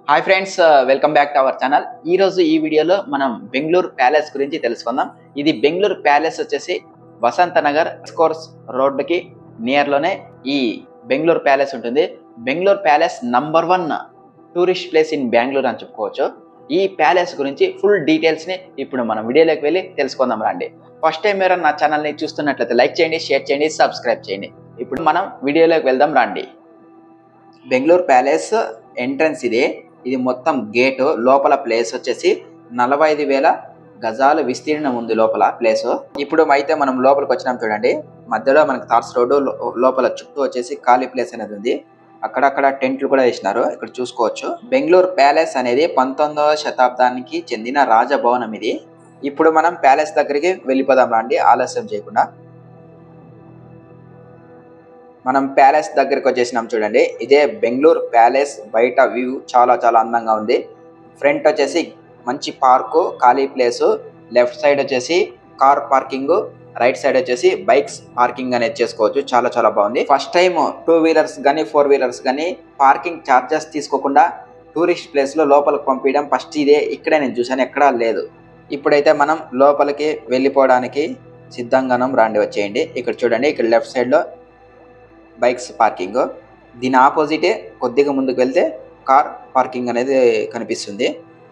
Hi friends, welcome back to our channel. ఈరోజు ఈ వీడియోలో మనం బెంగళూరు ప్యాలెస్ గురించి తెలుసుకుందాం. ఇది బెంగళూరు ప్యాలెస్ వచ్చేసి వసంత నగర్ కోర్స్ రోడ్డుకి నియర్లోనే ఈ బెంగళూరు ప్యాలెస్ ఉంటుంది. Bengaluru palace number 1 tourist place in Bengaluru అని చెప్పుకోవచ్చు. ఈ ప్యాలెస్ గురించి ఫుల్ డీటెయిల్స్ని ఇప్పుడు మనం వీడియోలోకి వెళ్ళి తెలుసుకుందాం రండి. ఫస్ట్ టైం మీరు నా ఛానల్ని చూస్తున్నట్లయితే లైక్ చేయండి, షేర్ చేయండి, సబ్స్క్రైబ్ చేయండి. ఇప్పుడు మనం వీడియోలోకి వెళ్దాం రండి. బెంగళూరు ప్యాలెస్ ఎంట్రన్స్ ఇది మొత్తం గేటు. లోపల ప్లేస్ వచ్చేసి 45,000 గజాలు విస్తీర్ణం ఉంది లోపల ప్లేస్. ఇప్పుడు అయితే మనం లోపలికి వచ్చినాం చూడండి. మధ్యలో మనకి తార్స్ రోడ్డు, లోపల చుట్టూ వచ్చేసి ఖాళీ ప్లేస్ అనేది ఉంది. అక్కడక్కడ టెంట్లు కూడా వేసినారు, ఇక్కడ చూసుకోవచ్చు. బెంగళూరు ప్యాలెస్ అనేది 19వ శతాబ్దానికి చెందిన రాజభవనం ఇది. ఇప్పుడు మనం ప్యాలెస్ దగ్గరికి వెళ్ళిపోదాం రండి, ఆలస్యం చేయకుండా. మనం ప్యాలెస్ దగ్గరికి వచ్చేసినాం చూడండి. ఇదే బెంగళూరు ప్యాలెస్ బయట వ్యూ చాలా అందంగా ఉంది. ఫ్రంట్ వచ్చేసి మంచి పార్కు, ఖాళీ ప్లేసు. లెఫ్ట్ సైడ్ వచ్చేసి కార్ పార్కింగ్, రైట్ సైడ్ వచ్చేసి బైక్స్ పార్కింగ్ అనేది చేసుకోవచ్చు. చాలా బాగుంది. ఫస్ట్ టైం 2 వీలర్స్ కానీ 4 వీలర్స్ కానీ పార్కింగ్ ఛార్జెస్ తీసుకోకుండా టూరిస్ట్ ప్లేస్లో లోపలికి పంపించడం ఫస్ట్ ఇదే. ఇక్కడే నేను చూసాను, ఎక్కడా లేదు. ఇప్పుడైతే మనం లోపలికి వెళ్ళిపోవడానికి సిద్ధంగానం రాండి, వచ్చేయండి. ఇక్కడ చూడండి, ఇక్కడ లెఫ్ట్ సైడ్లో బైక్స్ పార్కింగ్. దీని ఆపోజిటే కొద్దిగా ముందుకు వెళ్తే కార్ పార్కింగ్ అనేది కనిపిస్తుంది.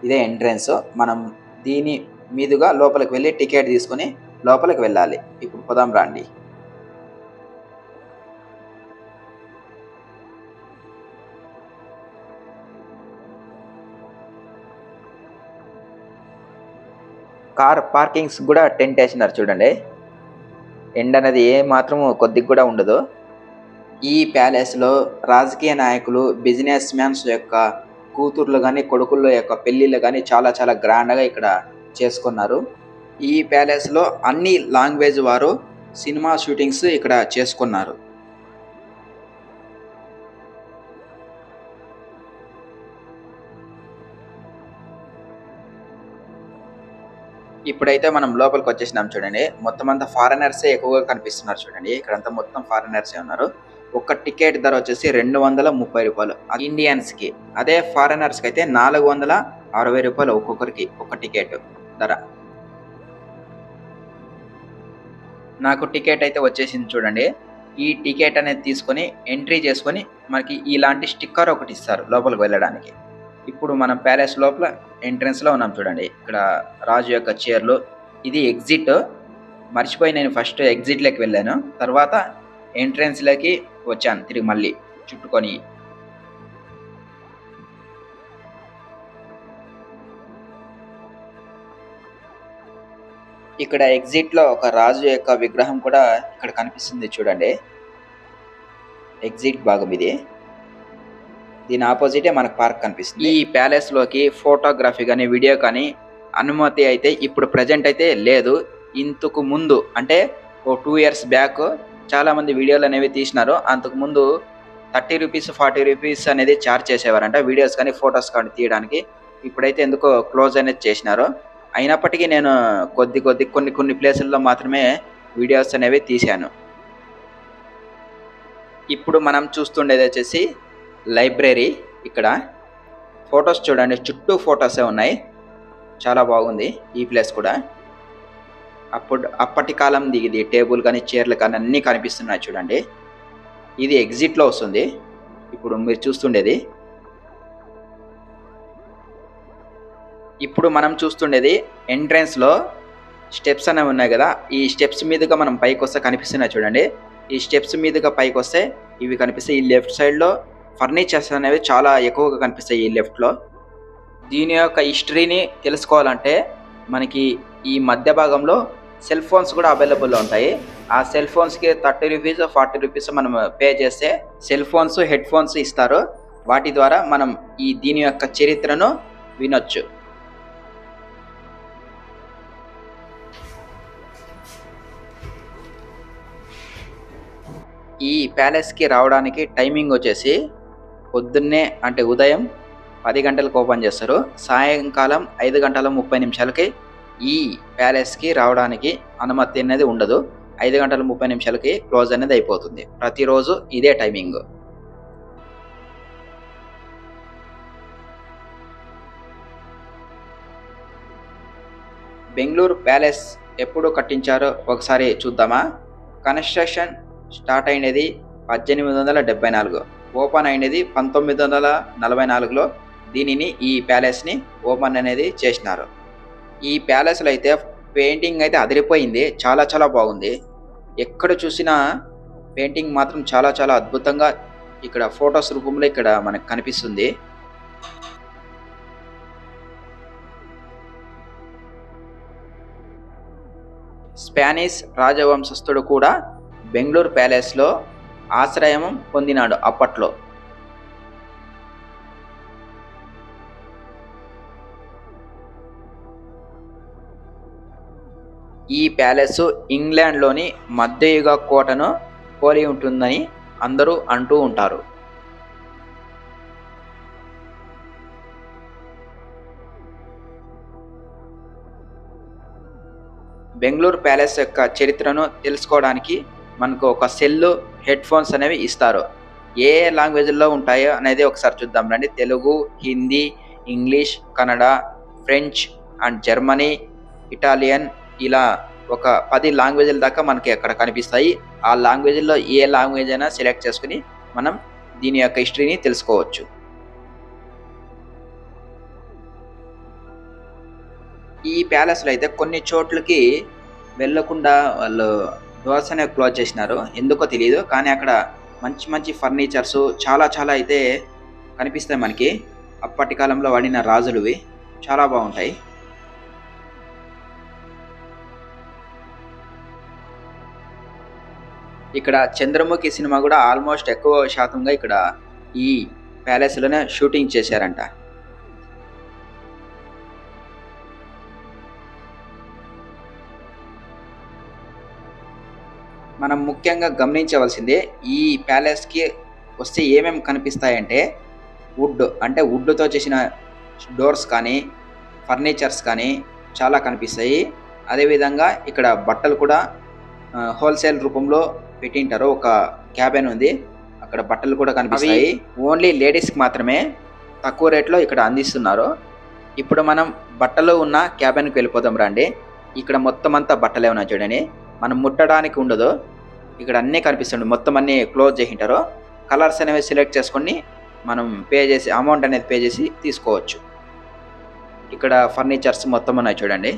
ఇదే ఎంట్రన్స్. మనం దీని మీదుగా లోపలికి వెళ్ళి టికెట్ తీసుకుని లోపలికి వెళ్ళాలి. ఇప్పుడు పోదాం రండి. కార్ పార్కింగ్స్ కూడా టెంట్ వేసినారు చూడండి. ఎండ అనేది ఏ మాత్రం కొద్దిగా కూడా ఉండదు. ఈ ప్యాలెస్లో రాజకీయ నాయకులు, బిజినెస్ మ్యాన్స్ యొక్క కూతుర్లు కానీ కొడుకుల యొక్క పెళ్ళిళ్ళు కానీ చాలా గ్రాండ్గా ఇక్కడ చేసుకున్నారు. ఈ ప్యాలెస్లో అన్ని లాంగ్వేజ్ వారు సినిమా షూటింగ్స్ ఇక్కడ చేసుకున్నారు. ఇప్పుడైతే మనం లోపలికి వచ్చేసినాం చూడండి. మొత్తం అంతా ఫారినర్సే ఎక్కువగా కనిపిస్తున్నారు చూడండి. ఇక్కడంతా మొత్తం ఫారినర్సే ఉన్నారు. ఒక టికెట్ ధర వచ్చేసి 230 రూపాయలు ఇండియన్స్కి. అదే ఫారినర్స్కి అయితే 460 రూపాయలు ఒక్కొక్కరికి ఒక టికెట్ ధర. నాకు టికెట్ అయితే వచ్చేసింది చూడండి. ఈ టికెట్ అనేది తీసుకొని ఎంట్రీ చేసుకొని మనకి ఇలాంటి స్టిక్కర్ ఒకటి ఇస్తారు లోపలికి వెళ్ళడానికి. ఇప్పుడు మనం ప్యాలెస్ లోపల ఎంట్రన్స్లో ఉన్నాం చూడండి. ఇక్కడ రాజు యొక్క చైర్లు. ఇది ఎగ్జిట్. మర్చిపోయి నేను ఫస్ట్ ఎగ్జిట్లోకి వెళ్ళాను, తర్వాత ఎంట్రన్స్లోకి వచ్చాను తిరిగి మళ్ళీ చుట్టుకొని. ఇక్కడ ఎగ్జిట్లో ఒక రాజు యొక్క విగ్రహం కూడా ఇక్కడ కనిపిస్తుంది చూడండి. ఎగ్జిట్ భాగం ఇది. దీని ఆపోజిటే మనకు పార్క్ కనిపిస్తుంది. ఈ ప్యాలెస్లోకి ఫోటోగ్రఫీ కానీ వీడియో కానీ అనుమతి అయితే ఇప్పుడు ప్రజెంట్ అయితే లేదు. ఇంతకు ముందు అంటే ఓ 2 ఇయర్స్ బ్యాక్ చాలామంది వీడియోలు అనేవి తీసినారు. అంతకుముందు 30 రూపీస్ 40 రూపీస్ అనేది ఛార్జ్ చేసేవారంట వీడియోస్ కానీ ఫొటోస్ కానీ తీయడానికి. ఇప్పుడైతే ఎందుకో క్లోజ్ అనేది చేసినారు. అయినప్పటికీ నేను కొన్ని ప్లేసుల్లో మాత్రమే వీడియోస్ అనేవి తీశాను. ఇప్పుడు మనం చూస్తుండేది వచ్చేసి లైబ్రరీ. ఇక్కడ ఫొటోస్ చూడండి, చుట్టూ ఫొటోసే ఉన్నాయి. చాలా బాగుంది ఈ ప్లేస్ కూడా. అప్పటి కాలం ఇది టేబుల్ కానీ చైర్లు కానీ అన్నీ కనిపిస్తున్నాయి చూడండి. ఇది ఎగ్జిట్లో వస్తుంది ఇప్పుడు మీరు చూస్తుండేది. ఇప్పుడు మనం చూస్తుండేది ఎంట్రన్స్లో స్టెప్స్ అనేవి ఉన్నాయి కదా. ఈ స్టెప్స్ మీదుగా మనం పైకి వస్తే కనిపిస్తున్నాయి చూడండి. ఈ స్టెప్స్ మీదుగా పైకి వస్తే ఇవి కనిపిస్తాయి. ఈ లెఫ్ట్ సైడ్లో ఫర్నిచర్స్ అనేవి చాలా ఎక్కువగా కనిపిస్తాయి ఈ లెఫ్ట్లో. దీని యొక్క హిస్టరీని తెలుసుకోవాలంటే మనకి ఈ మధ్య భాగంలో సెల్ ఫోన్స్ కూడా అవైలబుల్లో ఉంటాయి. ఆ సెల్ ఫోన్స్కి 30 రూపీస్ 40 రూపీస్ మనం పే చేస్తే సెల్ ఫోన్స్, హెడ్ ఫోన్స్ ఇస్తారు. వాటి ద్వారా మనం దీని యొక్క చరిత్రను వినొచ్చు. ఈ ప్యాలెస్కి రావడానికి టైమింగ్ వచ్చేసి పొద్దున్నే అంటే ఉదయం 10 గంటలకు ఓపెన్ చేస్తారు. సాయంకాలం 5:30 ఈ ప్యాలెస్కి రావడానికి అనుమతి అనేది ఉండదు. 5:30 క్లోజ్ అనేది అయిపోతుంది. ప్రతిరోజు ఇదే టైమింగ్. బెంగళూరు ప్యాలెస్ ఎప్పుడు కట్టించారో ఒకసారి చూద్దామా. కన్స్ట్రక్షన్ స్టార్ట్ అయినది 1874, ఓపెన్ అయినది 1944లో. దీనిని ఈ ప్యాలెస్ని ఓపెన్ అనేది చేసినారు. ఈ ప్యాలెస్లో అయితే పెయింటింగ్ అయితే అదిరిపోయింది, చాలా చాలా బాగుంది. ఎక్కడ చూసినా పెయింటింగ్ మాత్రం చాలా చాలా అద్భుతంగా ఇక్కడ ఫొటోస్ రూపంలో ఇక్కడ మనకు కనిపిస్తుంది. స్పానిష్ రాజవంశస్థుడు కూడా బెంగళూరు ప్యాలెస్లో ఆశ్రయం పొందినాడు అప్పట్లో. ఈ ప్యాలెస్ ఇంగ్లాండ్లోని మధ్యయుగ కోటను పోలి ఉంటుందని అందరూ అంటూ ఉంటారు. బెంగళూరు ప్యాలెస్ యొక్క చరిత్రను తెలుసుకోవడానికి మనకు ఒక సెల్, హెడ్ ఫోన్స్ అనేవి ఇస్తారు. ఏ లాంగ్వేజ్లో ఉంటాయో అనేది ఒకసారి చూద్దాం రండి. Telugu, Hindi, English, Kannada, French and Germany, Italian, ఇలా ఒక 10 లాంగ్వేజ్ల దాకా మనకి అక్కడ కనిపిస్తాయి. ఆ లాంగ్వేజ్లో ఏ లాంగ్వేజ్ అయినా సెలెక్ట్ చేసుకుని మనం దీని యొక్క హిస్టరీని తెలుసుకోవచ్చు. ఈ ప్యాలెస్లో అయితే కొన్ని చోట్లకి వెళ్ళకుండా వాళ్ళు డోర్స్ అనేవి క్లోజ్ చేసినారు, ఎందుకో తెలియదు. కానీ అక్కడ మంచి మంచి ఫర్నిచర్స్ చాలా చాలా అయితే కనిపిస్తాయి మనకి. అప్పటి కాలంలో వాడిన రాజులువి చాలా బాగుంటాయి. ఇక్కడ చంద్రముఖి సినిమా కూడా ఆల్మోస్ట్ ఎక్కువ శాతంగా ఇక్కడ ఈ ప్యాలెస్లోనే షూటింగ్ చేశారంట. మనం ముఖ్యంగా గమనించవలసిందే, ఈ ప్యాలెస్కి వస్తే ఏమేమి కనిపిస్తాయంటే వుడ్, అంటే వుడ్తో చేసిన డోర్స్ కానీ ఫర్నిచర్స్ కానీ చాలా కనిపిస్తాయి. అదేవిధంగా ఇక్కడ బట్టలు కూడా హోల్సేల్ రూపంలో పెట్టింటారు. ఒక క్యాబిన్ ఉంది, అక్కడ బట్టలు కూడా కనిపిస్తాయి. ఓన్లీ లేడీస్కి మాత్రమే తక్కువ రేట్లో ఇక్కడ అందిస్తున్నారు. ఇప్పుడు మనం బట్టలు ఉన్న క్యాబిన్కి వెళ్ళిపోదాం రండి. ఇక్కడ మొత్తం అంతా బట్టలే ఉన్నాయి చూడండి, మనం ముట్టడానికి ఉండదు. ఇక్కడ అన్నీ కనిపిస్తుంది, మొత్తం అన్నీ క్లోజ్ చేసింటారు. కలర్స్ అనేవి సెలెక్ట్ చేసుకొని మనం పే చేసి అమౌంట్ అనేది పే చేసి తీసుకోవచ్చు. ఇక్కడ ఫర్నిచర్స్ మొత్తం ఉన్నాయి చూడండి.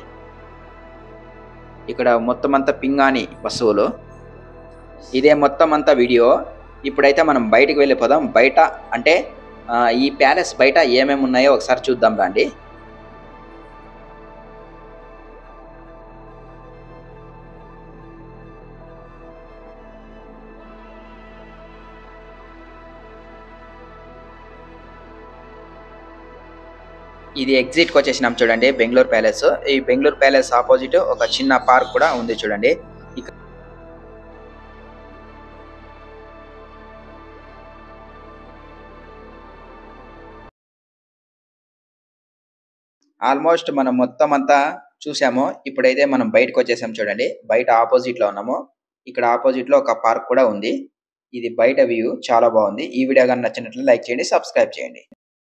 ఇక్కడ మొత్తం అంతా పింగాణి వస్తువులు. ఇదే మొత్తం అంతా వీడియో. ఇప్పుడైతే మనం బయటికి వెళ్ళిపోదాం. బయట అంటే ఈ ప్యాలెస్ బయట ఏమేమి ఉన్నాయో ఒకసారి చూద్దాం రండి. ఇది ఎగ్జిట్కి వచ్చేసినాం చూడండి, బెంగళూరు ప్యాలెస్. ఈ బెంగళూరు ప్యాలెస్ ఆపోజిట్ ఒక చిన్న పార్క్ కూడా ఉంది చూడండి. ఆల్మోస్ట్ మనం మొత్తం అంతా చూసాము. ఇప్పుడైతే మనం బయటకు వచ్చేసాం చూడండి. బయట ఆపోజిట్లో ఉన్నాము. ఇక్కడ ఆపోజిట్లో ఒక పార్క్ కూడా ఉంది. ఇది బయట వ్యూ చాలా బాగుంది. ఈ వీడియో కానీ నచ్చినట్లయితే లైక్ చేయండి, సబ్స్క్రైబ్ చేయండి.